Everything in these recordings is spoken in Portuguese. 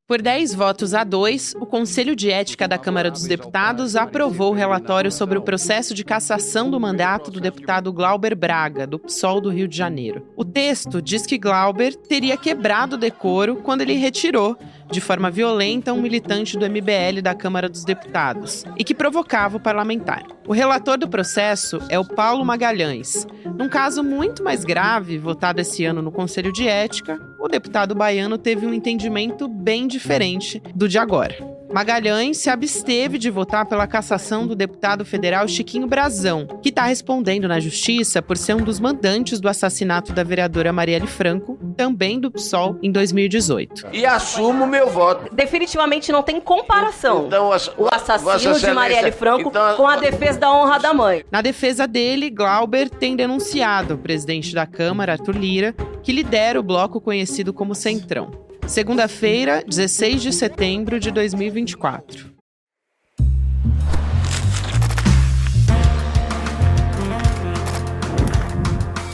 Por 10 votos a 2, o Conselho de Ética da Câmara dos Deputados aprovou o relatório sobre o processo de cassação do mandato do deputado Glauber Braga, do PSOL do Rio de Janeiro. O texto diz que Glauber teria quebrado o decoro quando ele retirou, de forma violenta, um militante do MBL da Câmara dos Deputados e que provocava o parlamentar. O relator do processo é o Paulo Magalhães. Num caso muito mais grave, votado esse ano no Conselho de Ética, o deputado baiano teve um entendimento bem diferente do de agora. Magalhães se absteve de votar pela cassação do deputado federal Chiquinho Brazão, que está respondendo na justiça por ser um dos mandantes do assassinato da vereadora Marielle Franco, também do PSOL, em 2018. E assumo meu voto. Definitivamente não tem comparação Então, o assassino de Marielle Franco com a defesa da honra da mãe. Na defesa dele, Glauber tem denunciado o presidente da Câmara, Arthur Lira, que lidera o bloco conhecido como Centrão. Segunda-feira, 16 de setembro de 2024.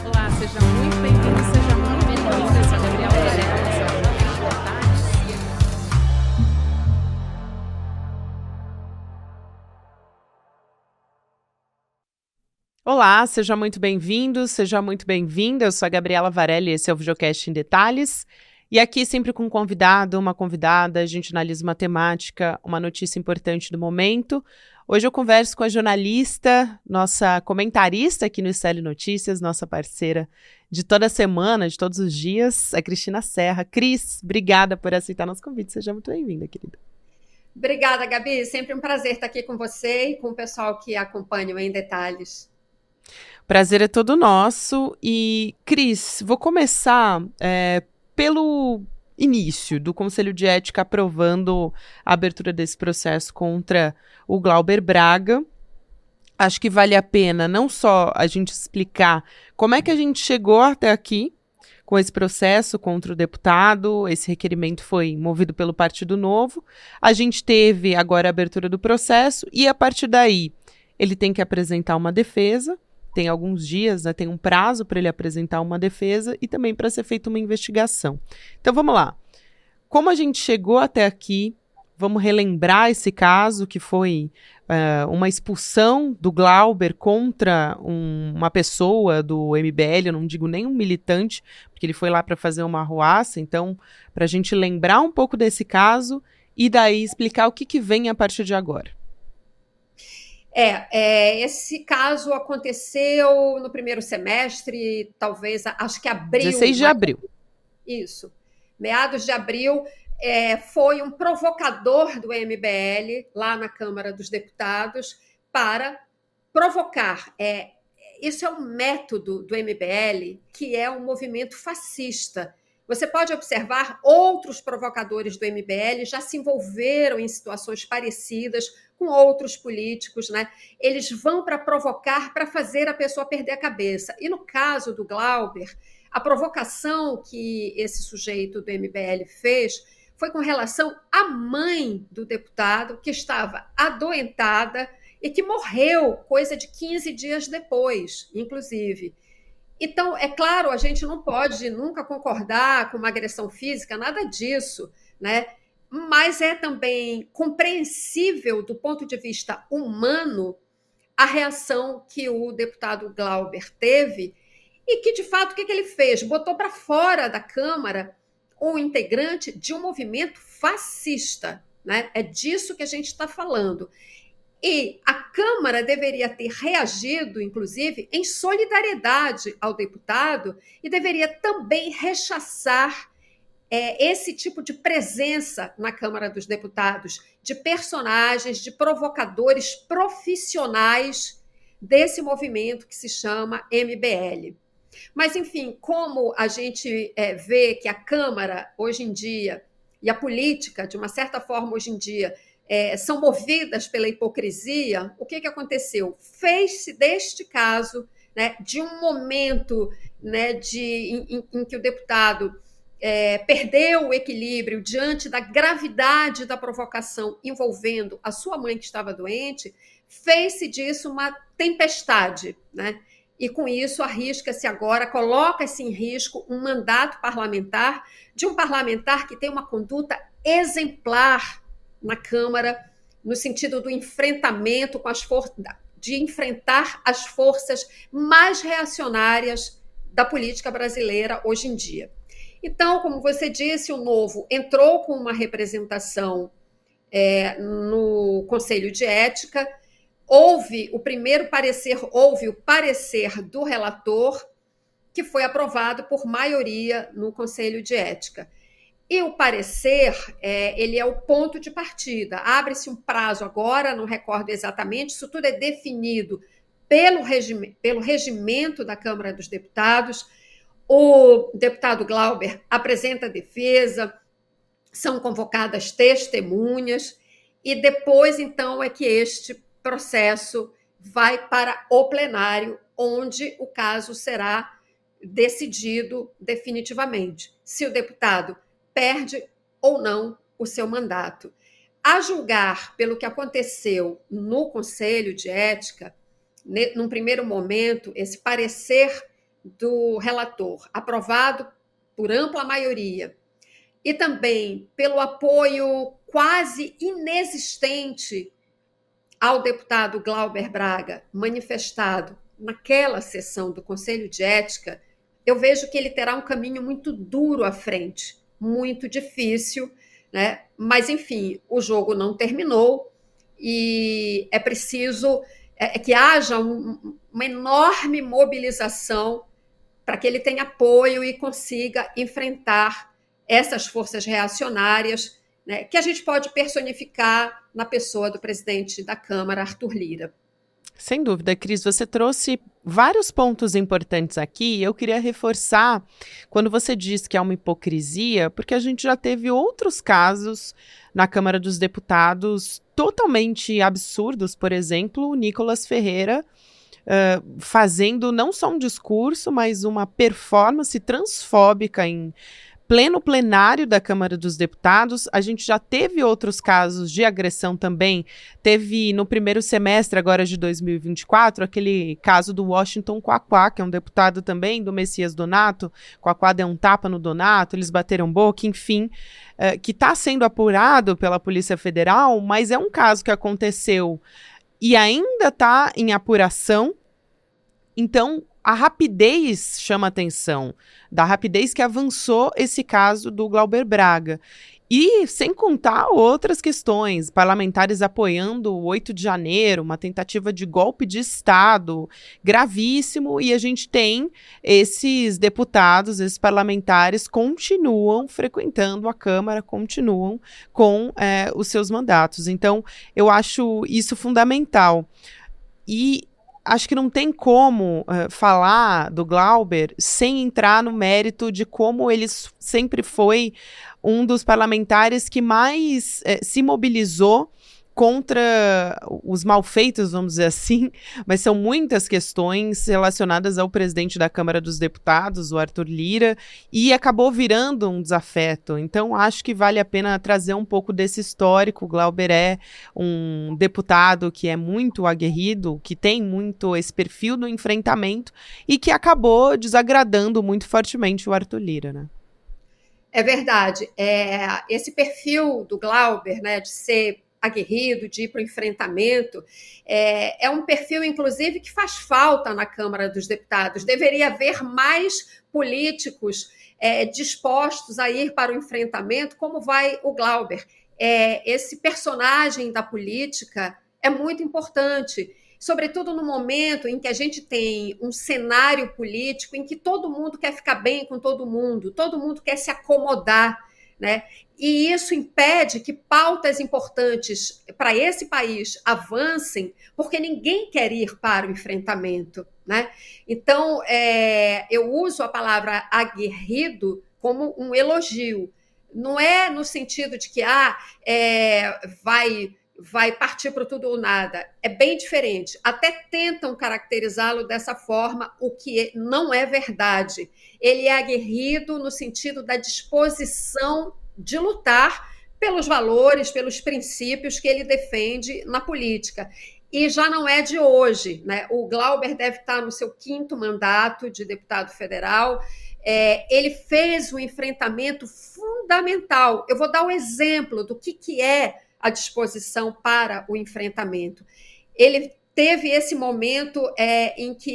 Olá, seja muito bem-vindo, seja muito bem-vinda. Eu sou a Gabriela Varela. Olá, seja muito bem-vindo, seja muito bem-vinda. Eu sou a Gabriela Varela e esse é o Videocast em Detalhes. E aqui sempre com um convidado, uma convidada, a gente analisa uma temática, uma notícia importante do momento. Hoje eu converso com a jornalista, nossa comentarista aqui no Estelle Notícias, nossa parceira de toda semana, de todos os dias, a Cristina Serra. Cris, obrigada por aceitar nosso convite. Seja muito bem-vinda, querida. Obrigada, Gabi. Sempre um prazer estar aqui com você e com o pessoal que acompanha o Em Detalhes. Prazer é todo nosso. E, Cris, vou começar pelo início do Conselho de Ética aprovando a abertura desse processo contra o Glauber Braga. Acho que vale a pena não só a gente explicar como é que a gente chegou até aqui com esse processo contra o deputado. Esse requerimento foi movido pelo Partido Novo. A gente teve agora a abertura do processo e, a partir daí, ele tem que apresentar uma defesa. Tem alguns dias, né, tem um prazo para ele apresentar uma defesa e também para ser feita uma investigação. Então vamos lá. Como a gente chegou até aqui, vamos relembrar esse caso que foi uma expulsão do Glauber contra uma pessoa do MBL, eu não digo nem um militante, porque ele foi lá para fazer uma arruaça. Então, para a gente lembrar um pouco desse caso e daí explicar o que vem a partir de agora. Esse caso aconteceu no primeiro semestre, talvez, acho que abril. 16 de abril. Isso, meados de abril. Foi um provocador do MBL lá na Câmara dos Deputados para provocar. Isso é um método do MBL, que é um movimento fascista. Você pode observar, outros provocadores do MBL já se envolveram em situações parecidas com outros políticos, né? Eles vão para provocar, para fazer a pessoa perder a cabeça. E no caso do Glauber, a provocação que esse sujeito do MBL fez foi com relação à mãe do deputado, que estava adoentada e que morreu coisa de 15 dias depois, inclusive. Então, é claro, a gente não pode nunca concordar com uma agressão física, nada disso, né? Mas é também compreensível, do ponto de vista humano, a reação que o deputado Glauber teve e que, de fato, o que ele fez? Botou para fora da Câmara um integrante de um movimento fascista, né? É disso que a gente está falando. E a Câmara deveria ter reagido, inclusive, em solidariedade ao deputado e deveria também rechaçar esse tipo de presença na Câmara dos Deputados de personagens, de provocadores profissionais desse movimento que se chama MBL. Mas, enfim, como a gente vê que a Câmara, hoje em dia, e a política, de uma certa forma, hoje em dia, são movidas pela hipocrisia, o que aconteceu? Fez-se deste caso, né, de um momento, né, em que o deputado perdeu o equilíbrio diante da gravidade da provocação envolvendo a sua mãe que estava doente, fez-se disso uma tempestade, né? e com isso arrisca-se agora, coloca-se em risco um mandato parlamentar de um parlamentar que tem uma conduta exemplar na Câmara, no sentido do enfrentamento com as forças, de enfrentar as forças mais reacionárias da política brasileira hoje em dia. Então, como você disse, o Novo entrou com uma representação no Conselho de Ética. Houve o parecer do relator, que foi aprovado por maioria no Conselho de Ética. E o parecer, ele é o ponto de partida. Abre-se um prazo agora, não recordo exatamente, isso tudo é definido pelo regimento da Câmara dos Deputados. O deputado Glauber apresenta a defesa, são convocadas testemunhas, e depois, então, é que este processo vai para o plenário, onde o caso será decidido definitivamente, se o deputado perde ou não o seu mandato. A julgar pelo que aconteceu no Conselho de Ética, num primeiro momento, esse parecer do relator, aprovado por ampla maioria, e também pelo apoio quase inexistente ao deputado Glauber Braga, manifestado naquela sessão do Conselho de Ética, eu vejo que ele terá um caminho muito duro à frente, muito difícil, né? Mas, enfim, o jogo não terminou e é preciso que haja uma enorme mobilização para que ele tenha apoio e consiga enfrentar essas forças reacionárias, né, que a gente pode personificar na pessoa do presidente da Câmara, Arthur Lira. Sem dúvida, Cris, você trouxe vários pontos importantes aqui. Eu queria reforçar quando você diz que há uma hipocrisia, porque a gente já teve outros casos na Câmara dos Deputados totalmente absurdos. Por exemplo, o Nicolas Ferreira fazendo não só um discurso, mas uma performance transfóbica em pleno plenário da Câmara dos Deputados. A gente já teve outros casos de agressão também. Teve no primeiro semestre agora de 2024, aquele caso do Washington Quaquá, que é um deputado também do Messias Donato. Quaquá deu um tapa no Donato, eles bateram boca, enfim, que está sendo apurado pela Polícia Federal, mas é um caso que aconteceu e ainda está em apuração. Então, a rapidez chama atenção, da rapidez que avançou esse caso do Glauber Braga. E sem contar outras questões, parlamentares apoiando o 8 de janeiro, uma tentativa de golpe de Estado gravíssimo, e a gente tem esses deputados, esses parlamentares continuam frequentando a Câmara, continuam com os seus mandatos. Então, eu acho isso fundamental. E acho que não tem como falar do Glauber sem entrar no mérito de como ele sempre foi um dos parlamentares que mais se mobilizou contra os malfeitos, vamos dizer assim, mas são muitas questões relacionadas ao presidente da Câmara dos Deputados, o Arthur Lira, e acabou virando um desafeto. Então, acho que vale a pena trazer um pouco desse histórico. O Glauber é um deputado que é muito aguerrido, que tem muito esse perfil do enfrentamento e que acabou desagradando muito fortemente o Arthur Lira, né? É verdade. Esse perfil do Glauber, né, de ser aguerrido, de ir para o enfrentamento, é um perfil, inclusive, que faz falta na Câmara dos Deputados. Deveria haver mais políticos dispostos a ir para o enfrentamento, como vai o Glauber. Esse personagem da política é muito importante, sobretudo no momento em que a gente tem um cenário político em que todo mundo quer ficar bem com todo mundo quer se acomodar, né? E isso impede que pautas importantes para esse país avancem, porque ninguém quer ir para o enfrentamento, né? Então, eu uso a palavra aguerrido como um elogio. Não é no sentido de que vai partir para tudo ou nada. É bem diferente. Até tentam caracterizá-lo dessa forma, o que não é verdade. Ele é aguerrido no sentido da disposição de lutar pelos valores, pelos princípios que ele defende na política. e já não é de hoje, né? O Glauber deve estar no seu 5º mandato de deputado federal. Ele fez um enfrentamento fundamental. Eu vou dar um exemplo do que é a disposição para o enfrentamento. Ele teve esse momento em que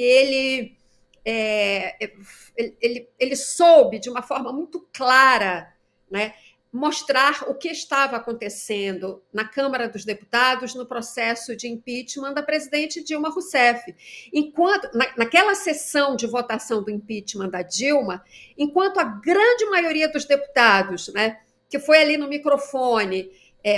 ele soube, de uma forma muito clara, né, mostrar o que estava acontecendo na Câmara dos Deputados no processo de impeachment da presidente Dilma Rousseff. Enquanto, naquela sessão de votação do impeachment da Dilma, enquanto a grande maioria dos deputados, né, que foi ali no microfone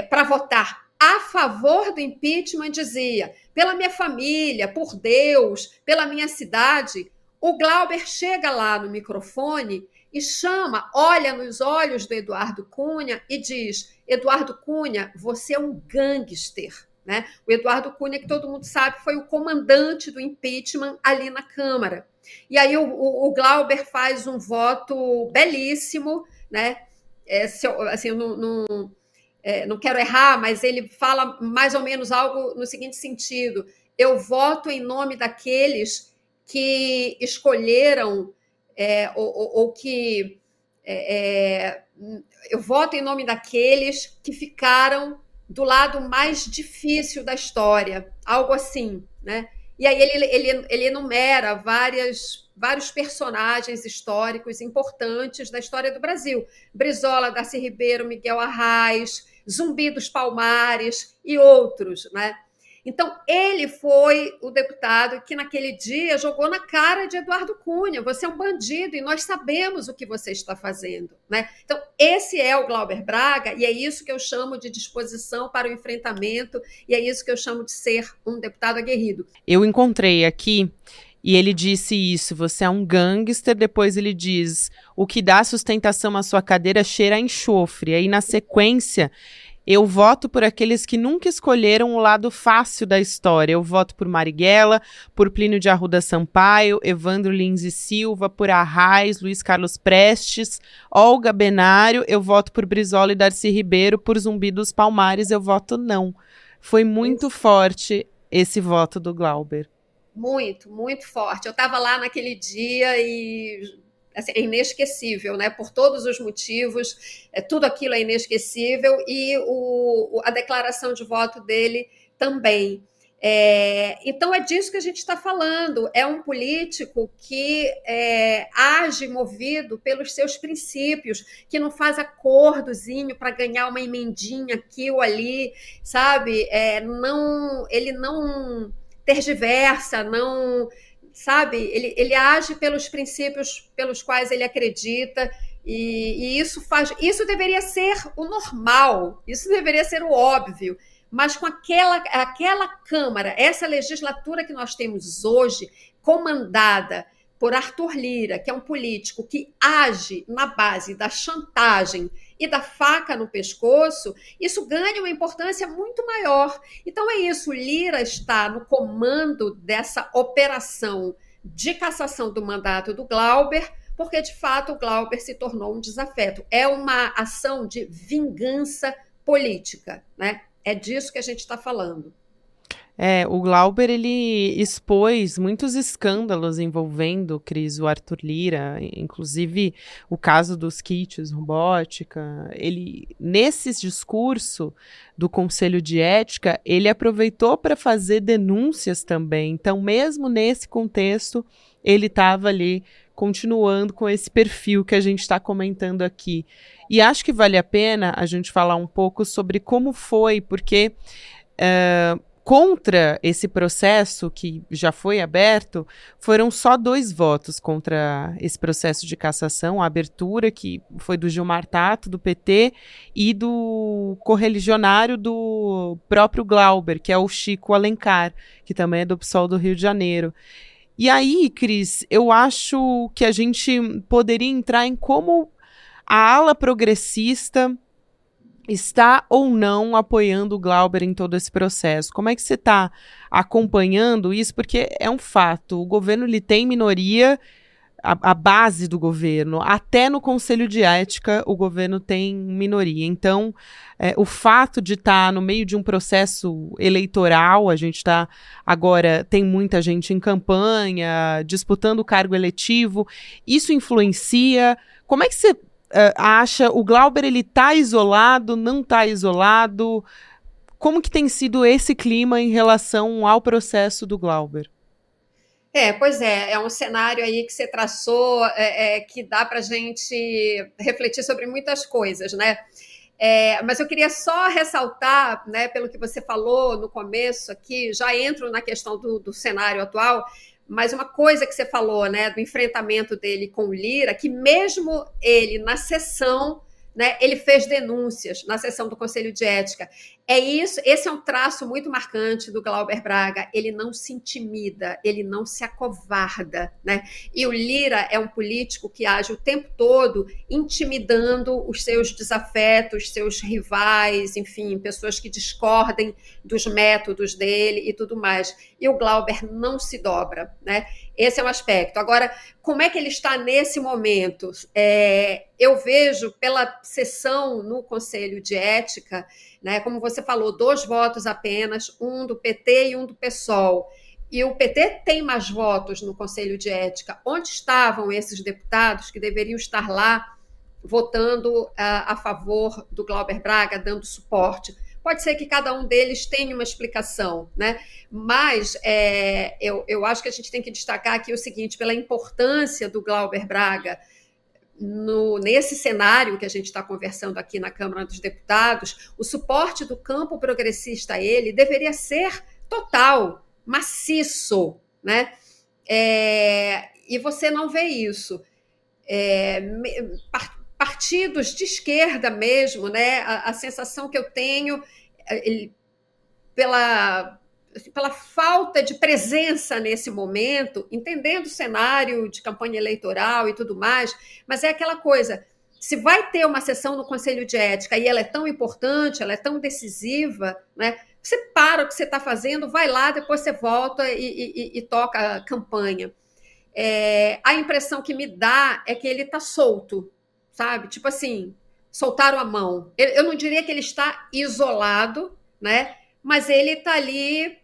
para votar a favor do impeachment, dizia: pela minha família, por Deus, pela minha cidade, o Glauber chega lá no microfone e chama, olha nos olhos do Eduardo Cunha e diz: Eduardo Cunha, você é um gangster. Né? O Eduardo Cunha, que todo mundo sabe, foi o comandante do impeachment ali na Câmara. E aí o Glauber faz um voto belíssimo, né? Assim, não quero errar, mas ele fala mais ou menos algo no seguinte sentido: eu voto em nome daqueles que escolheram ou que eu voto em nome daqueles que ficaram do lado mais difícil da história, algo assim, né? E aí ele enumera vários personagens históricos importantes da história do Brasil: Brizola, Darcy Ribeiro, Miguel Arraes, Zumbi dos Palmares e outros, né? Então, ele foi o deputado que, naquele dia, jogou na cara de Eduardo Cunha: você é um bandido e nós sabemos o que você está fazendo. Né? Então, esse é o Glauber Braga, e é isso que eu chamo de disposição para o enfrentamento, e é isso que eu chamo de ser um deputado aguerrido. Eu encontrei aqui, e ele disse isso: você é um gangster. Depois ele diz: o que dá sustentação à sua cadeira cheira a enxofre. Aí, na sequência, eu voto por aqueles que nunca escolheram o lado fácil da história. Eu voto por Marighella, por Plínio de Arruda Sampaio, Evandro Lins e Silva, por Arraes, Luiz Carlos Prestes, Olga Benário. Eu voto por Brizola e Darcy Ribeiro, por Zumbi dos Palmares eu voto não. Foi muito forte esse voto do Glauber. Muito, muito forte. Eu estava lá naquele dia e... Assim, é inesquecível, né? Por todos os motivos, tudo aquilo é inesquecível, e a declaração de voto dele também. Então, é disso que a gente está falando. É um político que age movido pelos seus princípios, que não faz acordozinho para ganhar uma emendinha aqui ou ali, sabe? Ele não tergiversa, não... Sabe, ele age pelos princípios pelos quais ele acredita, e isso deveria ser o normal, isso deveria ser o óbvio, mas com aquela Câmara, essa legislatura que nós temos hoje, comandada por Arthur Lira, que é um político que age na base da chantagem e da faca no pescoço, isso ganha uma importância muito maior. Então é isso, Lira está no comando dessa operação de cassação do mandato do Glauber, porque de fato o Glauber se tornou um desafeto. É uma ação de vingança política, né? É disso que a gente está falando. O Glauber, ele expôs muitos escândalos envolvendo, Cris, o Arthur Lira, inclusive o caso dos kits robótica. Ele, nesse discurso do Conselho de Ética, ele aproveitou para fazer denúncias também. Então, mesmo nesse contexto, ele estava ali continuando com esse perfil que a gente está comentando aqui. E acho que vale a pena a gente falar um pouco sobre como foi, porque... contra esse processo que já foi aberto, foram só 2 votos contra esse processo de cassação, a abertura, que foi do Gilmar Tato, do PT, e do correligionário do próprio Glauber, que é o Chico Alencar, que também é do PSOL do Rio de Janeiro. E aí, Cris, eu acho que a gente poderia entrar em como a ala progressista está ou não apoiando o Glauber em todo esse processo. Como é que você está acompanhando isso? Porque é um fato, o governo ele tem minoria, a base do governo. Até no Conselho de Ética o governo tem minoria. Então, o fato de estar no meio de um processo eleitoral, a gente está agora, tem muita gente em campanha, disputando o cargo eletivo, isso influencia? Como é que você acha, o Glauber, ele está isolado, não está isolado? Como que tem sido esse clima em relação ao processo do Glauber? Pois é um cenário aí que você traçou, que dá para a gente refletir sobre muitas coisas, né? Mas eu queria só ressaltar, né, pelo que você falou no começo aqui, já entro na questão do cenário atual, mas uma coisa que você falou, né, do enfrentamento dele com o Lira, que mesmo ele na sessão, né, ele fez denúncias na sessão do Conselho de Ética. Esse é um traço muito marcante do Glauber Braga. Ele não se intimida, ele não se acovarda, né? E o Lira é um político que age o tempo todo intimidando os seus desafetos, seus rivais, enfim, pessoas que discordem dos métodos dele e tudo mais. E o Glauber não se dobra, né? Esse é um aspecto. Agora, como é que ele está nesse momento? Eu vejo pela sessão no Conselho de Ética, né, como você falou, 2 votos apenas, um do PT e um do PSOL. E o PT tem mais votos no Conselho de Ética. Onde estavam esses deputados que deveriam estar lá votando a favor do Glauber Braga, dando suporte? Pode ser que cada um deles tenha uma explicação, né? Mas eu acho que a gente tem que destacar aqui o seguinte, pela importância do Glauber Braga nesse cenário que a gente está conversando aqui na Câmara dos Deputados, o suporte do campo progressista a ele deveria ser total, maciço, né? E você não vê isso. Partidos de esquerda mesmo, né? A sensação que eu tenho pela falta de presença nesse momento, entendendo o cenário de campanha eleitoral e tudo mais, mas é aquela coisa, se vai ter uma sessão no Conselho de Ética e ela é tão importante, ela é tão decisiva, né? Você para o que você está fazendo, vai lá, depois você volta e toca a campanha. A impressão que me dá é que ele está solto, sabe? Tipo assim, soltaram a mão. Eu não diria que ele está isolado, né? Mas ele está ali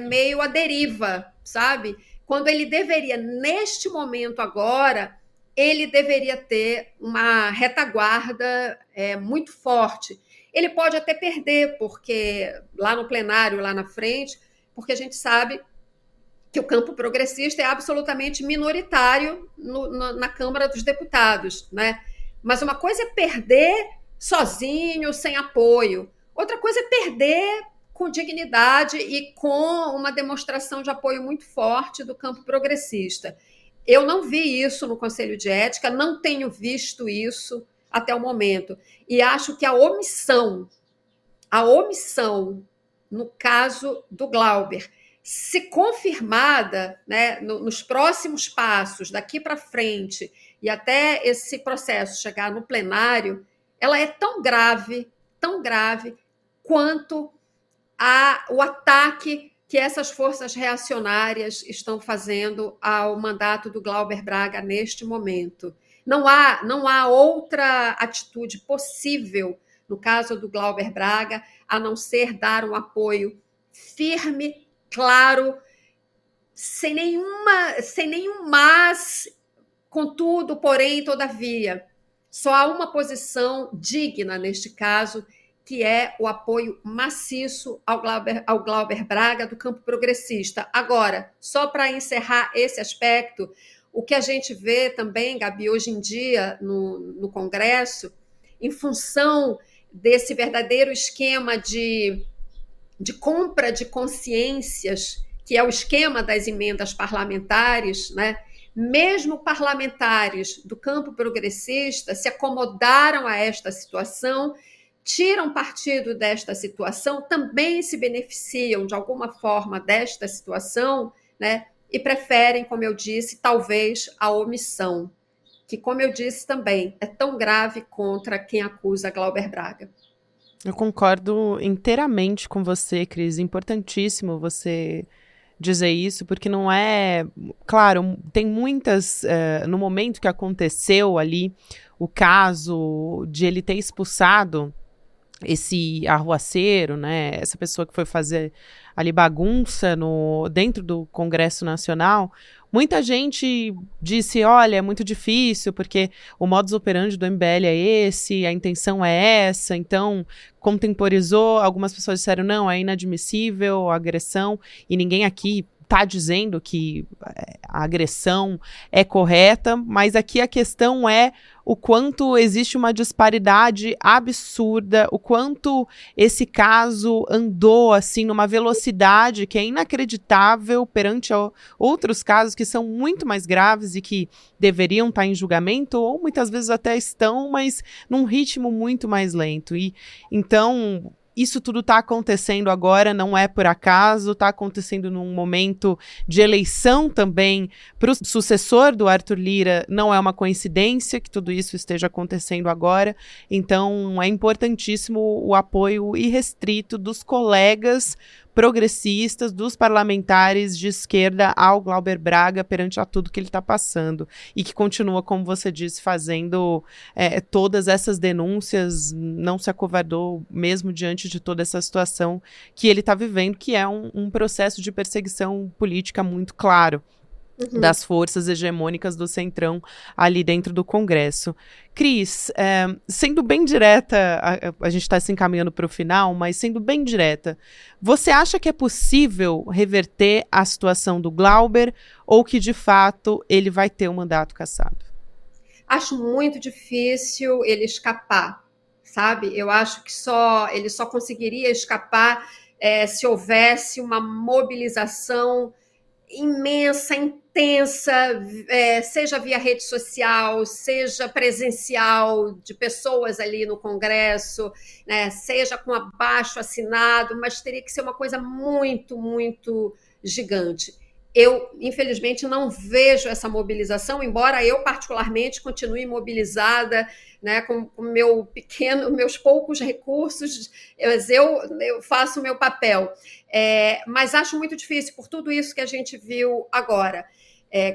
meio à deriva, sabe? Quando ele deveria, neste momento agora, ele deveria ter uma retaguarda muito forte. Ele pode até perder, porque lá no plenário, lá na frente, porque a gente sabe que o campo progressista é absolutamente minoritário na Câmara dos Deputados, né? Mas uma coisa é perder sozinho, sem apoio. Outra coisa é perder com dignidade e com uma demonstração de apoio muito forte do campo progressista. Eu não vi isso no Conselho de Ética, não tenho visto isso até o momento. E acho que a omissão no caso do Glauber, se confirmada, né, nos próximos passos, daqui para frente, e até esse processo chegar no plenário, ela é tão grave quanto o ataque que essas forças reacionárias estão fazendo ao mandato do Glauber Braga neste momento. Não há outra atitude possível no caso do Glauber Braga, a não ser dar um apoio firme, claro, sem nenhum mas, contudo, porém, todavia. Só há uma posição digna neste caso, que é o apoio maciço ao Glauber Braga do campo progressista. Agora, só para encerrar esse aspecto, o que a gente vê também, Gabi, hoje em dia no Congresso, em função desse verdadeiro esquema de compra de consciências, que é o esquema das emendas parlamentares, né? Mesmo parlamentares do campo progressista se acomodaram a esta situação, tiram partido desta situação, também se beneficiam de alguma forma desta situação, né? E preferem, como eu disse, talvez a omissão, que, como eu disse também, é tão grave contra quem acusa Glauber Braga. Eu concordo inteiramente com você, Cris. Importantíssimo você dizer isso, porque não é... Claro, tem muitas... no momento que aconteceu ali o caso de ele ter expulsado esse arruaceiro, né, essa pessoa que foi fazer ali bagunça dentro do Congresso Nacional, muita gente disse, olha, é muito difícil, porque o modus operandi do MBL é esse, a intenção é essa, então contemporizou, algumas pessoas disseram, não, é inadmissível a agressão, e ninguém aqui está dizendo que a agressão é correta, mas aqui a questão é o quanto existe uma disparidade absurda, o quanto esse caso andou assim numa velocidade que é inacreditável perante outros casos que são muito mais graves e que deveriam estar em julgamento, ou muitas vezes até estão, mas num ritmo muito mais lento. E então... Isso tudo está acontecendo agora, não é por acaso, está acontecendo num momento de eleição também para o sucessor do Arthur Lira, não é uma coincidência que tudo isso esteja acontecendo agora, então é importantíssimo o apoio irrestrito dos colegas progressistas, dos parlamentares de esquerda ao Glauber Braga perante a tudo que ele está passando e que continua, como você disse, fazendo todas essas denúncias, não se acovardou mesmo diante de toda essa situação que ele está vivendo, que é um processo de perseguição política muito claro das forças hegemônicas do Centrão ali dentro do Congresso. Cris, sendo bem direta, a gente está se encaminhando para o final, mas sendo bem direta, você acha que é possível reverter a situação do Glauber ou que, de fato, ele vai ter o mandato cassado? Acho muito difícil ele escapar, sabe? Eu acho que ele só conseguiria escapar se houvesse uma mobilização imensa, intensa, seja via rede social, seja presencial, de pessoas ali no Congresso, né, seja com abaixo assinado, mas teria que ser uma coisa muito, muito gigante. Eu, infelizmente, não vejo essa mobilização, embora eu, particularmente, continue mobilizada, né, com meus poucos recursos, eu faço o meu papel. Mas acho muito difícil, por tudo isso que a gente viu agora,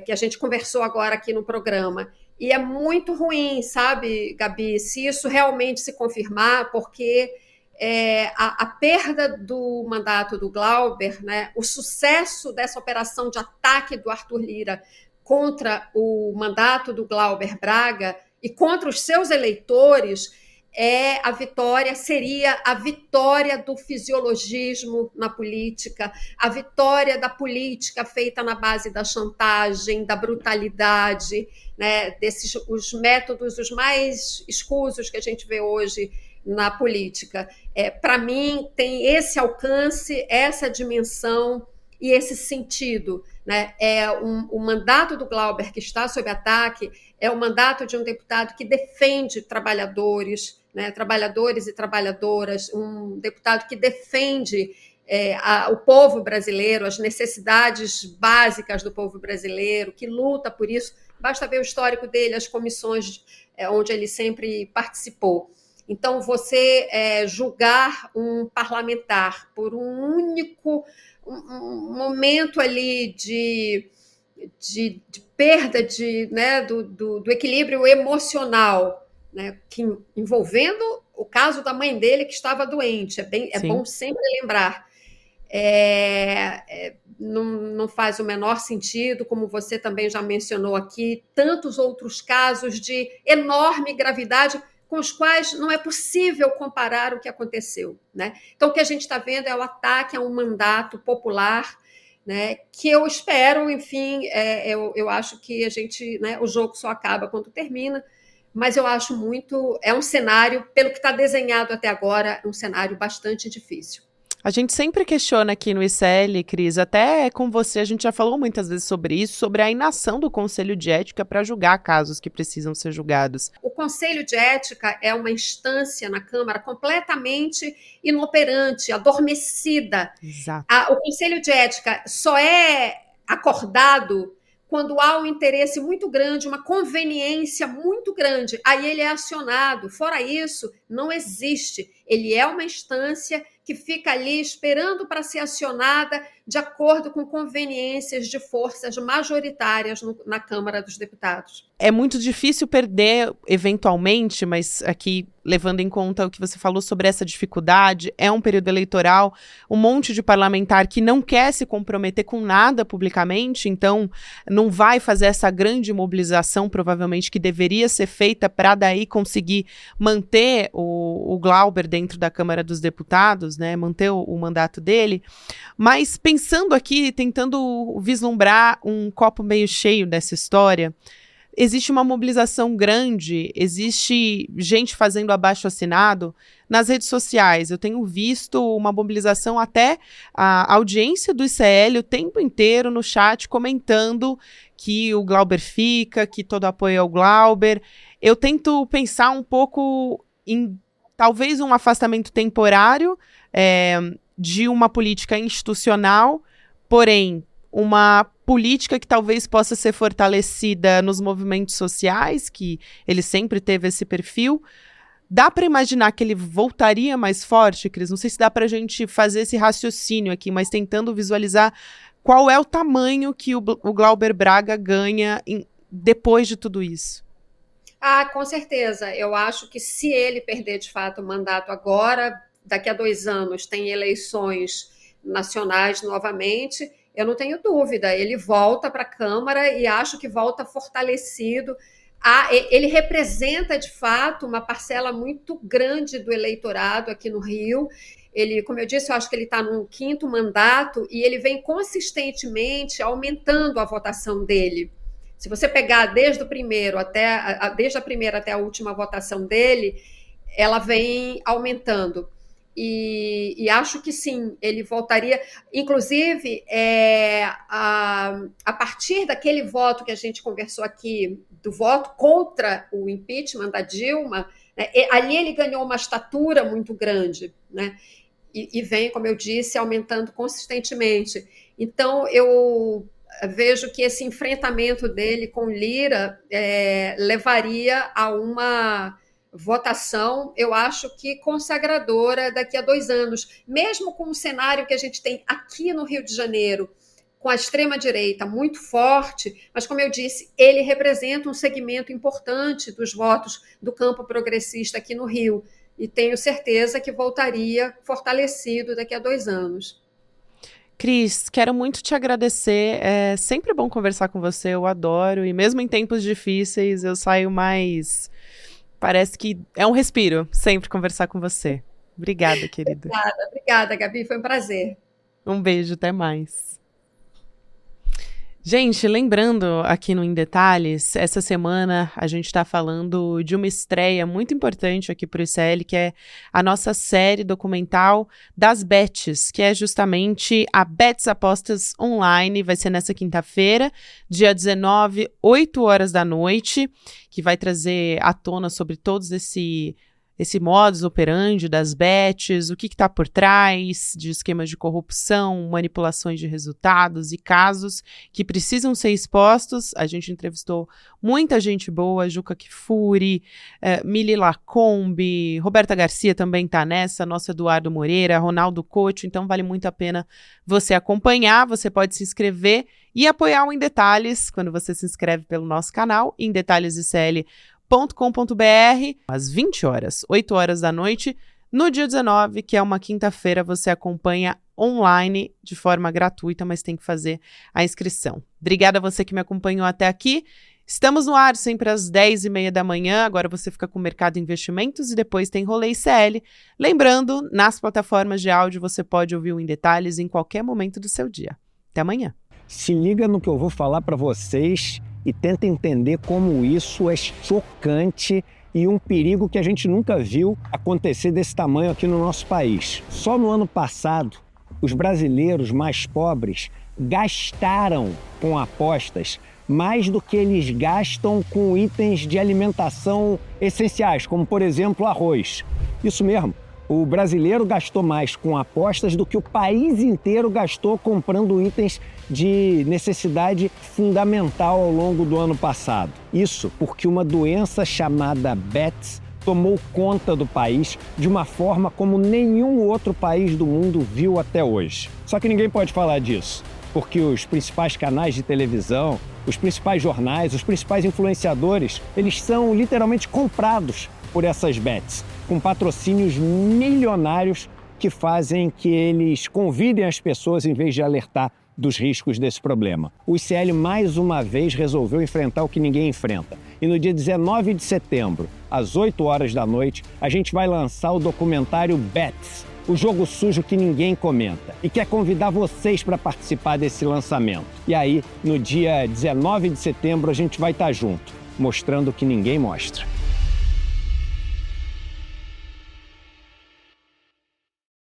que a gente conversou agora aqui no programa. E é muito ruim, sabe, Gabi, se isso realmente se confirmar, porque... a perda do mandato do Glauber, né, o sucesso dessa operação de ataque do Arthur Lira contra o mandato do Glauber Braga e contra os seus eleitores, seria a vitória do fisiologismo na política, a vitória da política feita na base da chantagem, da brutalidade, né, os métodos os mais escusos que a gente vê hoje na política. Para mim, tem esse alcance, essa dimensão e esse sentido, né? O mandato do Glauber que está sob ataque é o mandato de um deputado que defende trabalhadores, né? Trabalhadores e trabalhadoras, um deputado que defende o povo brasileiro, as necessidades básicas do povo brasileiro, que luta por isso. Basta ver o histórico dele, as comissões onde ele sempre participou. Então, você julgar um parlamentar por um único momento ali de perda do equilíbrio emocional, né, envolvendo o caso da mãe dele que estava doente, é bom sempre lembrar. Não faz o menor sentido, como você também já mencionou aqui, tantos outros casos de enorme gravidade com os quais não é possível comparar o que aconteceu, né? Então, o que a gente está vendo é o ataque a um mandato popular, né, que eu espero, enfim, eu acho que o jogo só acaba quando termina, mas eu acho é um cenário, pelo que está desenhado até agora, um cenário bastante difícil. A gente sempre questiona aqui no ICL, Cris, até com você, a gente já falou muitas vezes sobre isso, sobre a inação do Conselho de Ética para julgar casos que precisam ser julgados. O Conselho de Ética é uma instância na Câmara completamente inoperante, adormecida. Exato. O Conselho de Ética só é acordado quando há um interesse muito grande, uma conveniência muito grande, aí ele é acionado. Fora isso, não existe. Ele é uma instância que fica ali esperando para ser acionada de acordo com conveniências de forças majoritárias na Câmara dos Deputados. É muito difícil perder, eventualmente, mas aqui, levando em conta o que você falou sobre essa dificuldade, é um período eleitoral, um monte de parlamentar que não quer se comprometer com nada publicamente, então não vai fazer essa grande mobilização, provavelmente, que deveria ser feita para daí conseguir manter o Glauber dentro da Câmara dos Deputados, né, manter o mandato dele. Mas pensando aqui, tentando vislumbrar um copo meio cheio dessa história, existe uma mobilização grande, existe gente fazendo abaixo-assinado nas redes sociais. Eu tenho visto uma mobilização, até a audiência do ICL o tempo inteiro no chat comentando que o Glauber fica, que todo apoio ao Glauber. Eu tento pensar um pouco em talvez um afastamento temporário de uma política institucional, porém uma política que talvez possa ser fortalecida nos movimentos sociais, que ele sempre teve esse perfil. Dá para imaginar que ele voltaria mais forte, Cris? Não sei se dá para a gente fazer esse raciocínio aqui, mas tentando visualizar qual é o tamanho que o Glauber Braga ganha depois de tudo isso. Com certeza. Eu acho que se ele perder de fato o mandato agora, daqui a 2 anos tem eleições nacionais novamente, eu não tenho dúvida, ele volta para a Câmara e acho que volta fortalecido. Ele representa, de fato, uma parcela muito grande do eleitorado aqui no Rio. Ele, como eu disse, eu acho que ele está no 5º mandato e ele vem consistentemente aumentando a votação dele. Se você pegar desde a primeira até a última votação dele, ela vem aumentando. E acho que sim, ele voltaria. Inclusive, a partir daquele voto que a gente conversou aqui, do voto contra o impeachment da Dilma, né, ali ele ganhou uma estatura muito grande, né, e vem, como eu disse, aumentando consistentemente. Então, eu vejo que esse enfrentamento dele com Lira levaria a uma votação, eu acho que consagradora daqui a 2 anos, mesmo com o cenário que a gente tem aqui no Rio de Janeiro, com a extrema-direita muito forte, mas, como eu disse, ele representa um segmento importante dos votos do campo progressista aqui no Rio, e tenho certeza que voltaria fortalecido daqui a 2 anos. Cris, quero muito te agradecer, é sempre bom conversar com você, eu adoro, e mesmo em tempos difíceis eu saio mais... Parece que é um respiro sempre conversar com você. Obrigada, querida. Obrigada, Gabi, foi um prazer. Um beijo, até mais. Gente, lembrando aqui no Em Detalhes, essa semana a gente está falando de uma estreia muito importante aqui para o ICL, que é a nossa série documental das Bets, que é justamente a Bets Apostas Online. Vai ser nessa quinta-feira, dia 19, 8 horas da noite, que vai trazer à tona sobre todos esse modus operandi das bets, o que está por trás de esquemas de corrupção, manipulações de resultados e casos que precisam ser expostos. A gente entrevistou muita gente boa, Juca Kfouri, Mili Lacombe, Roberta Garcia também está nessa, nosso Eduardo Moreira, Ronaldo Couto, então vale muito a pena você acompanhar, você pode se inscrever e apoiar o Em Detalhes, quando você se inscreve pelo nosso canal, Em Detalhes ICL.com.br, às 20 horas, 8 horas da noite, no dia 19, que é uma quinta-feira, você acompanha online de forma gratuita, mas tem que fazer a inscrição. Obrigada a você que me acompanhou até aqui. Estamos no ar sempre às 10h30 da manhã, agora você fica com o Mercado Investimentos e depois tem Rolê ICL. Lembrando, nas plataformas de áudio você pode ouvir o Em Detalhes em qualquer momento do seu dia. Até amanhã. Se liga no que eu vou falar para vocês e tenta entender como isso é chocante e um perigo que a gente nunca viu acontecer desse tamanho aqui no nosso país. Só no ano passado, os brasileiros mais pobres gastaram com apostas mais do que eles gastam com itens de alimentação essenciais, como, por exemplo, arroz. Isso mesmo. O brasileiro gastou mais com apostas do que o país inteiro gastou comprando itens de necessidade fundamental ao longo do ano passado. Isso porque uma doença chamada bets tomou conta do país de uma forma como nenhum outro país do mundo viu até hoje. Só que ninguém pode falar disso, porque os principais canais de televisão, os principais jornais, os principais influenciadores, eles são literalmente comprados por essas bets, com patrocínios milionários que fazem que eles convidem as pessoas em vez de alertar dos riscos desse problema. O ICL mais uma vez resolveu enfrentar o que ninguém enfrenta. E no dia 19 de setembro, às 8 horas da noite, a gente vai lançar o documentário Bets, o jogo sujo que ninguém comenta. E quer convidar vocês para participar desse lançamento. E aí, no dia 19 de setembro, a gente vai estar junto, mostrando o que ninguém mostra.